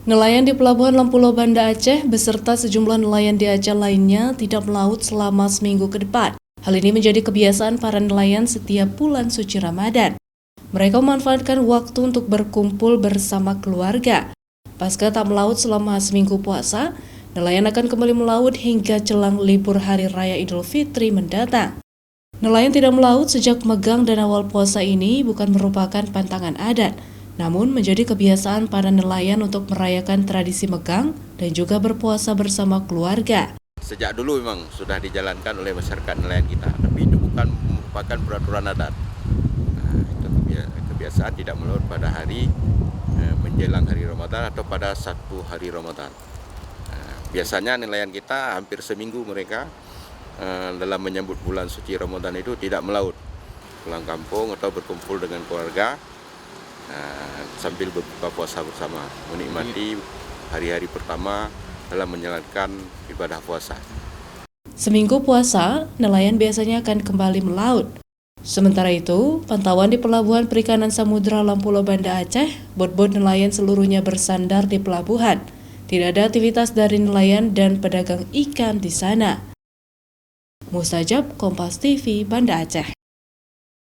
Nelayan di Pelabuhan Lampulo, Banda Aceh beserta sejumlah nelayan di Aceh lainnya tidak melaut selama seminggu ke depan. Hal ini menjadi kebiasaan para nelayan setiap bulan suci Ramadan. Mereka memanfaatkan waktu untuk berkumpul bersama keluarga. Pasca tak melaut selama seminggu puasa, nelayan akan kembali melaut hingga jelang libur Hari Raya Idul Fitri mendatang. Nelayan tidak melaut sejak megang dan awal puasa ini bukan merupakan pantangan adat, namun menjadi kebiasaan para nelayan untuk merayakan tradisi megang dan juga berpuasa bersama keluarga. Sejak dulu memang sudah dijalankan oleh masyarakat nelayan kita, tapi itu bukan merupakan peraturan adat. Nah, itu kebiasaan tidak melaut pada hari menjelang hari Ramadan atau pada satu hari Ramadan. Biasanya nelayan kita hampir seminggu mereka dalam menyambut bulan suci Ramadan itu tidak melaut, pulang kampung atau berkumpul dengan keluarga sambil berbuka puasa bersama, menikmati hari-hari pertama dalam menjalankan ibadah puasa. Seminggu puasa, nelayan biasanya akan kembali melaut. Sementara itu, pantauan di Pelabuhan Perikanan Samudra Lampulo, Banda Aceh, bot-bot nelayan seluruhnya bersandar di pelabuhan. Tidak ada aktivitas dari nelayan dan pedagang ikan di sana. Mustajab, Kompas TV, Banda Aceh.